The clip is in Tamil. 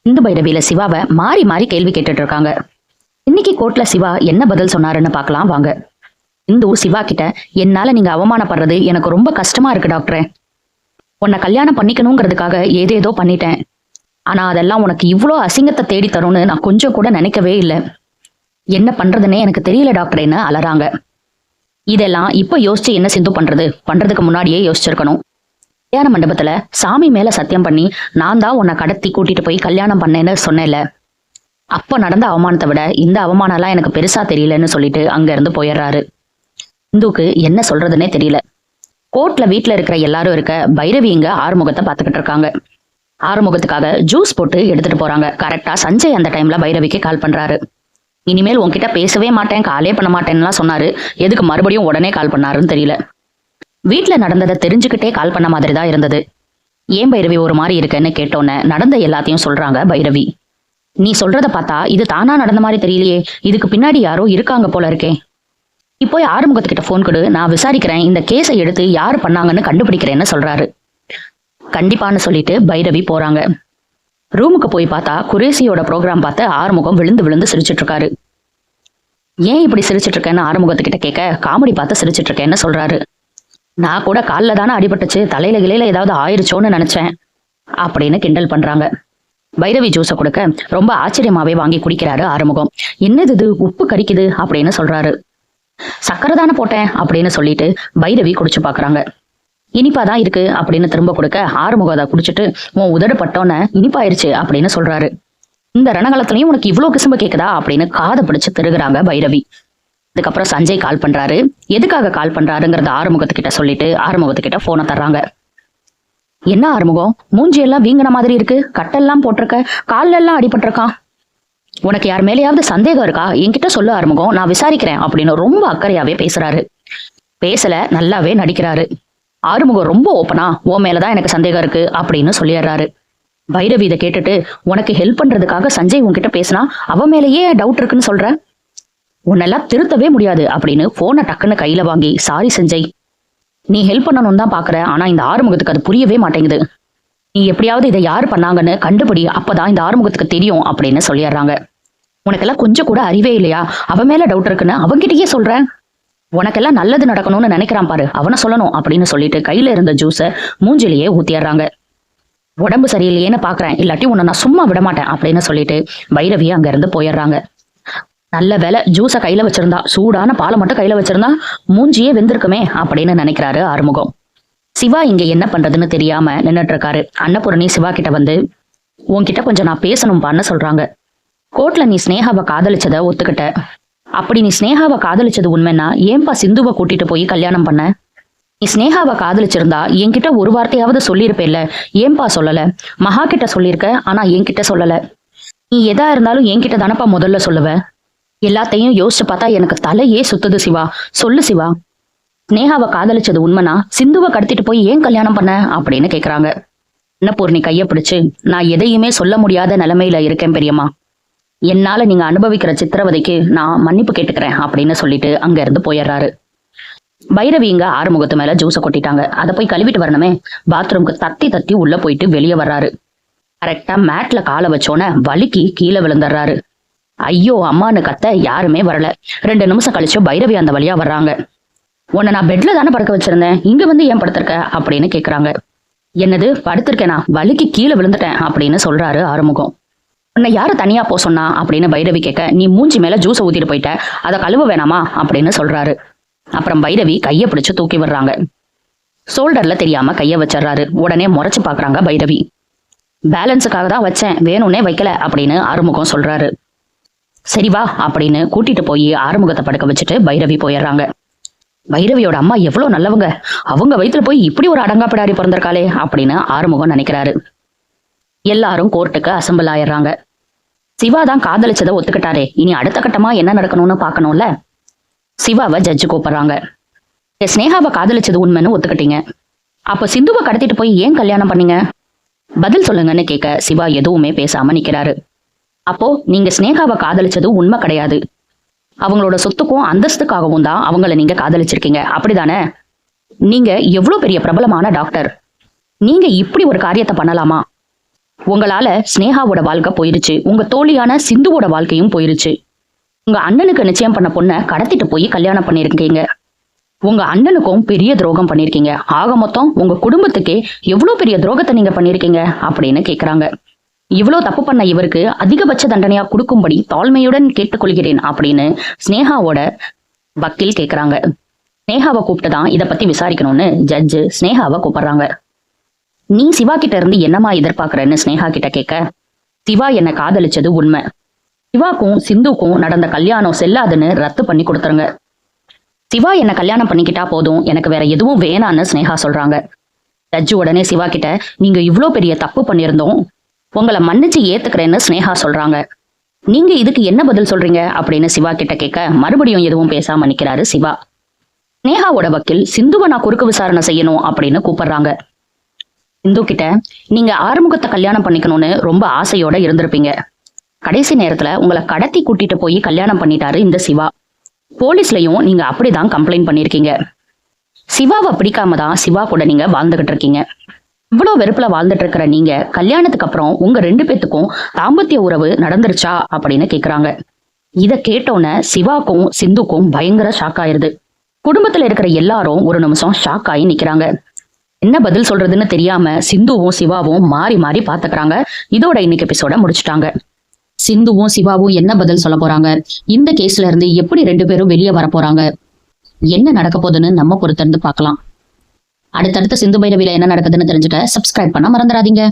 இந்து பைரவியில சிவாவை மாறி மாறி கேள்வி கேட்டுட்டு இருக்காங்க. இன்னைக்கு கோர்ட்ல சிவா என்ன பதில் சொன்னாருன்னு பார்க்கலாம் வாங்க. இந்து சிவா கிட்ட, என்னால நீங்க அவமானப்படுறது எனக்கு ரொம்ப கஷ்டமா இருக்கு டாக்டரே. உன்னை கல்யாணம் பண்ணிக்கணுங்கிறதுக்காக ஏதேதோ பண்ணிட்டேன். ஆனா அதெல்லாம் உனக்கு இவ்வளோ அசிங்கத்தை தேடி தரும்னு நான் கொஞ்சம் கூட நினைக்கவே இல்லை. என்ன பண்றதுன்னே எனக்கு தெரியல டாக்டரேன்னு அலறாங்க. இதெல்லாம் இப்ப யோசிச்சு என்ன சிந்து பண்றதுக்கு முன்னாடியே யோசிச்சிருக்கணும். கல்யாண மண்டபத்துல சாமி மேல சத்தியம் பண்ணி நான் தான் உன்னை கடத்தி கூட்டிட்டு போய் கல்யாணம் பண்ணேன்னு சொன்னேன்ல, அப்ப நடந்த அவமானத்தை விட இந்த அவமானம் எல்லாம் எனக்கு பெருசா தெரியலன்னு சொல்லிட்டு அங்க இருந்து போயிடுறாரு. இந்துக்கு என்ன சொல்றதுன்னே தெரியல. கோர்ட்ல வீட்டுல இருக்கிற எல்லாரும் இருக்க, பைரவி இங்க ஆறுமுகத்தை பாத்துக்கிட்டு இருக்காங்க. ஆறுமுகத்துக்காக ஜூஸ் போட்டு எடுத்துட்டு போறாங்க. கரெக்டா சஞ்சய் அந்த டைம்ல பைரவிக்கு கால் பண்றாரு. இனிமேல் உன்கிட்ட பேசவே மாட்டேன், காலே பண்ண மாட்டேன்னுலாம் சொன்னாரு. எதுக்கு மறுபடியும் உடனே கால் பண்ணாருன்னு தெரியல. வீட்டுல நடந்ததை தெரிஞ்சுக்கிட்டே கால் பண்ண மாதிரி தான் இருந்தது. ஏன் பைரவி ஒரு மாதிரி இருக்குன்னு கேட்டோன்னே நடந்த எல்லாத்தையும் சொல்றாங்க பைரவி. நீ சொல்றத பார்த்தா இது தானா நடந்த மாதிரி தெரியலையே, இதுக்கு பின்னாடி யாரோ இருக்காங்க போல இருக்கே. நீ போய் ஆறுமுகத்துக்கிட்ட போன் கொடு, நான் விசாரிக்கிறேன், இந்த கேஸை எடுத்து யாரு பண்ணாங்கன்னு கண்டுபிடிக்கிறேன்னு சொல்றாரு. கண்டிப்பான்னு சொல்லிட்டு பைரவி போறாங்க. ரூமுக்கு போய் பார்த்தா குரேசியோட ப்ரோக்ராம் பார்த்து ஆறுமுகம் விழுந்து விழுந்து சிரிச்சிட்டு இருக்காரு. ஏன் இப்படி சிரிச்சிட்டு இருக்கேன்னு ஆறுமுகத்துக்கிட்ட கேட்க, காமெடி பார்த்து சிரிச்சிட்டு இருக்கேன்னு சொல்றாரு. நான் கூட காலில் தானே அடிபட்டுச்சு, தலையில கிளையில ஏதாவது ஆயிருச்சோன்னு நினைச்சேன் அப்படின்னு கிண்டல் பண்றாங்க. பைரவி ஜூஸை கொடுக்க ரொம்ப ஆச்சரியமாவே வாங்கி குடிக்கிறாரு ஆறுமுகம். என்னது இது, உப்பு கரிக்குது அப்படின்னு சொல்றாரு. சக்கரை தானே போட்டேன் அப்படின்னு சொல்லிட்டு பைரவி குடிச்சு பாக்குறாங்க. இனிப்பாதான் இருக்கு அப்படின்னு திரும்ப கொடுக்க, ஆறுமுகம் அதை குடிச்சிட்டு உன் உதடு பட்டோன்னு இனிப்பாயிருச்சு அப்படின்னு சொல்றாரு. இந்த ரணகலத்துலயும் உனக்கு இவ்வளவு கிசும்பு கேக்குதா அப்படின்னு காதை பிடிச்சு திருகுறாங்க பைரவி. அதுக்கப்புறம் சஞ்சய் கால் பண்றாரு. எதுக்காக கால் பண்றாருங்கிறத ஆறுமுகத்துக்கிட்ட சொல்லிட்டு ஆறுமுகத்துக்கிட்ட போனை தர்றாங்க. என்ன ஆறுமுகம், மூஞ்சி எல்லாம் வீங்கின மாதிரி இருக்கு, கட்டெல்லாம் போட்டிருக்க, கால்ல எல்லாம் அடிபட்டிருக்கான், உனக்கு யார் மேலேயாவது சந்தேகம் இருக்கா, என்கிட்ட சொல்லு ஆறுமுகம், நான் விசாரிக்கிறேன் அப்படின்னு ரொம்ப அக்கறையாவே பேசுறாரு. பேசல, நல்லாவே நடிக்கிறாரு. ஆறுமுகம் ரொம்ப ஓப்பனா உன் மேலதான் எனக்கு சந்தேகம் இருக்கு அப்படின்னு சொல்லிடுறாரு. பைரவி இதை கேட்டுட்டு, உனக்கு ஹெல்ப் பண்றதுக்காக சஞ்சய் உன்கிட்ட பேசினா அவன் மேலேயே டவுட் இருக்குன்னு சொல்ற, உன்னெல்லாம் திருத்தவே முடியாது அப்படின்னு போனை டக்குன்னு கையில வாங்கி, சாரி சஞ்சய், நீ ஹெல்ப் பண்ணணும் தான் பாக்குற, ஆனா இந்த ஆறுமுகத்துக்கு அது புரியவே மாட்டேங்குது, நீ எப்படியாவது இதை யாரு பண்ணாங்கன்னு கண்டுபிடி, அப்பதான் இந்த ஆறுமுகத்துக்கு தெரியும் அப்படின்னு சொல்லிடுறாங்க. உனக்கெல்லாம் கொஞ்சம் கூட அறிவே இல்லையா, அவன் மேல டவுட் இருக்குன்னு அவன்கிட்டயே சொல்றேன், உனக்கெல்லாம் நல்லது நடக்கணும்னு நினைக்கிறான் பாரு, அவனை சொல்லணும் அப்படின்னு சொல்லிட்டு கையில இருந்த ஜூஸை மூஞ்சிலேயே ஊத்திடுறாங்க. உடம்பு சரியில்லையேன்னு பாக்குறேன், இல்லாட்டி உன்னை நான் சும்மா விட மாட்டேன் அப்படின்னு சொல்லிட்டு பைரவி அங்க இருந்து போயிடுறாங்க. நல்ல வேலை ஜூஸை கையில வச்சிருந்தா, சூடான பாலை மட்டும் கையில வச்சிருந்தா மூஞ்சியே வெந்திருக்குமே அப்படின்னு நினைக்கிறாரு ஆறுமுகம். சிவா இங்க என்ன பண்றதுன்னு தெரியாம நின்னுட்டு இருக்காரு. அன்னபூரணி சிவா கிட்ட வந்து, உன்கிட்ட கொஞ்சம் நான் பேசணும்பான்னு சொல்றாங்க. கோர்ட்ல நீ ஸ்னேகாவை காதலிச்சதை ஒத்துக்கிட்ட, அப்படி நீ ஸ்னேகாவை காதலிச்சது உண்மைன்னா ஏன்பா சிந்துவை கூட்டிட்டு போய் கல்யாணம் பண்ண? நீ ஸ்னேகாவை காதலிச்சிருந்தா என்கிட்ட ஒரு வார்த்தையாவது சொல்லியிருப்பேல்ல, ஏன்பா சொல்லல? மகா கிட்ட சொல்லியிருக்க, ஆனா என்கிட்ட சொல்லல. நீ எதா இருந்தாலும் என்கிட்ட தானப்பா முதல்ல சொல்லுவ. எல்லாத்தையும் யோசிச்சு பார்த்தா எனக்கு தலையே சுத்துது சிவா, சொல்லு சிவா, ஸ்னேகாவை காதலிச்சது உண்மைனா சிந்துவை கடத்திட்டு போய் ஏன் கல்யாணம் பண்ண அப்படின்னு கேக்குறாங்க. அன்னபூர்ணி கைய பிடிச்சு, நான் எதையுமே சொல்ல முடியாத நிலைமையில இருக்கேன் பெரியம்மா, என்னால நீங்க அனுபவிக்கிற சித்திரவதைக்கு நான் மன்னிப்பு கேட்டுக்கிறேன் அப்படின்னு சொல்லிட்டு அங்க இருந்து போயிடுறாரு. பைரவி இங்க ஆறுமுகத்து மேல ஜூஸை கொட்டிட்டாங்க. அதை போய் கழுவிட்டு வரணுமே, பாத்ரூம்க்கு தத்தி தத்தி உள்ள போயிட்டு வெளியே வர்றாரு. கரெக்டா மேட்ல காலை வச்சோன்னே வலிக்கு கீழே விழுந்துடுறாரு. ஐயோ அம்மானு கத்த யாருமே வரல. 2 நிமிஷம் கழிச்சு பைரவி அந்த வழியா வர்றாங்க. உன்னை நான் பெட்ல தானே படுக்க வச்சிருந்தேன், இங்க வந்து ஏன் படுத்திருக்க அப்படின்னு கேக்குறாங்க. என்னது படுத்திருக்கேனா, வலிக்கு கீழே விழுந்துட்டேன் அப்படின்னு சொல்றாரு ஆறுமுகம். உன்னை யாரு தனியா போ சொன்னா அப்படின்னு பைரவி கேட்க, நீ மூஞ்சி மேல ஜூஸை ஊத்திட்டு போயிட்ட, அதை கழுவ வேணாமா அப்படின்னு சொல்றாரு. அப்புறம் பைரவி கைய பிடிச்சு தூக்கி விடுறாங்க. ஷோல்டர்ல தெரியாம கைய வச்சிடறாரு. உடனே முறைச்சு பாக்குறாங்க பைரவி. பேலன்ஸுக்காக தான் வச்சேன், வேணும்னே வைக்கல அப்படின்னு ஆறுமுகம் சொல்றாரு. சரி வா அப்படின்னு கூட்டிட்டு போய் ஆறுமுகத்தை படுக்க வச்சுட்டு பைரவி போயிடுறாங்க. பைரவியோட அம்மா எவ்வளவு நல்லவங்க, அவங்க வயிற்றுல போய் இப்படி ஒரு அடங்காப்பிடாரி பிறந்திருக்காளே அப்படின்னு ஆறுமுகம் நினைக்கிறாரு. எல்லாரும் கோர்ட்டுக்கு அசம்பிள் ஆயிடுறாங்க. சிவா தான் காதலிச்சதை ஒத்துக்கிட்டாரே, இனி அடுத்த கட்டமா என்ன நடக்கணும்னு பாக்கணும்ல. சிவாவை ஜட்ஜு கூப்பிடுறாங்க. ஸ்னேகாவை காதலிச்சது உண்மைன்னு ஒத்துக்கிட்டீங்க, அப்ப சிந்துவை கடத்திட்டு போய் ஏன் கல்யாணம் பண்ணீங்க, பதில் சொல்லுங்கன்னு கேட்க சிவா எதுவுமே பேசாம நிக்கிறாரு. அப்போ நீங்க ஸ்னேகாவை காதலிச்சது உண்மை கிடையாது, அவங்களோட சொத்துக்கும் அந்தஸ்துக்காகவும் தான் அவங்கள நீங்க காதலிச்சிருக்கீங்க, அப்படிதானே? நீங்க எவ்வளவு பெரிய பிரபலமான டாக்டர், நீங்க இப்படி ஒரு காரியத்தை பண்ணலாமா? உங்களால ஸ்னேகாவோட வாழ்க்கை போயிருச்சு, உங்க தோழியான சிந்துவோட வாழ்க்கையும் போயிருச்சு. உங்க அண்ணனுக்கு நிச்சயம் பண்ண பொண்ணை கடத்திட்டு போய் கல்யாணம் பண்ணிருக்கீங்க. உங்க அண்ணனுக்கும் பெரிய துரோகம் பண்ணிருக்கீங்க. ஆக மொத்தம் உங்க குடும்பத்துக்கே எவ்வளவு பெரிய துரோகத்தை நீங்க பண்ணிருக்கீங்க அப்படின்னு கேக்குறாங்க. இவ்வளவு தப்பு பண்ண இவருக்கு அதிகபட்ச தண்டனையா கொடுக்கும்படி தாழ்மையுடன் கேட்டுக்கொள்கிறேன் அப்படின்னு ஸ்னேகாவோட வக்கீல் கேக்குறாங்க. ஸ்னேகாவை கூப்பிட்டுதான் இதை பத்தி விசாரிக்கணும்னு ஜட்ஜு ஸ்னேகாவை கூப்பிடுறாங்க. நீ சிவா கிட்ட இருந்து என்னமா எதிர்பார்க்கறன்னு ஸ்னேகா கிட்ட கேட்க, சிவா என்ன காதலிச்சது உண்மை. சிவாக்கும் சிந்துக்கும் நடந்த கல்யாணம் செல்லாதுன்னு ரத்து பண்ணி கொடுத்துருங்க. சிவா என்ன கல்யாணம் பண்ணிக்கிட்டா போதும், எனக்கு வேற எதுவும் வேணான்னு ஸ்னேகா சொல்றாங்க. ஜட்ஜு உடனே சிவா கிட்ட, நீங்க இவ்வளோ பெரிய தப்பு பண்ணியிருந்தோம், உங்களை மன்னிச்சு ஏத்துக்கிறேன்னு ஸ்னேகா சொல்றாங்க. நீங்க இதுக்கு என்ன பதில் சொல்றீங்க அப்படின்னு சிவா கிட்ட கேட்க, மறுபடியும் எதுவும் பேசாம நிக்கிறாரு சிவா. ஸ்னேகாவோட வக்கீல் சிந்துவை நான் குறுக்கு விசாரணை செய்யணும் அப்படின்னு கூப்பிடுறாங்க. சிந்து கிட்ட, நீங்க ஆறுமுகத்தை கல்யாணம் பண்ணிக்கணும்னு ரொம்ப ஆசையோட இருந்திருப்பீங்க. கடைசி நேரத்துல உங்களை கடத்தி கூட்டிட்டு போய் கல்யாணம் பண்ணிட்டாரு இந்த சிவா. போலீஸ்லயும் நீங்க அப்படிதான் கம்ப்ளைண்ட் பண்ணிருக்கீங்க. சிவாவை பிடிக்காம தான் சிவா கூட நீங்க வாழ்ந்துகிட்டு இருக்கீங்க. இவ்வளவு வெறுப்புல வாழ்ந்துட்டு இருக்கிற நீங்க கல்யாணத்துக்கு அப்புறம் உங்க 2 பேத்துக்கும் தாம்பத்திய உறவு நடந்துருச்சா அப்படின்னு கேக்குறாங்க. இத கேட்டோன்னே சிவாக்கும் சிந்துக்கும் பயங்கர ஷாக் ஆயிருது. குடும்பத்துல இருக்கிற எல்லாரும் ஒரு நிமிஷம் ஷாக் ஆகி நிக்கிறாங்க. என்ன பதில் சொல்றதுன்னு தெரியாம சிந்துவும் சிவாவும் மாறி மாறி பாத்துக்கிறாங்க. இதோட இன்னைக்கு எபிசோட முடிச்சுட்டாங்க. சிந்துவும் சிவாவும் என்ன பதில் சொல்ல போறாங்க, இந்த கேஸ்ல இருந்து எப்படி 2 பேரும் வெளியே வர போறாங்க, என்ன நடக்க போகுதுன்னு நம்ம பொறுத்திருந்து பார்க்கலாம். அடுத்தடுத்த சிந்து பைரவியில என்ன நடக்குதுன்னு தெரிஞ்சுக்க சப்ஸ்கிரைப் பண்ண மறந்துடாதீங்க.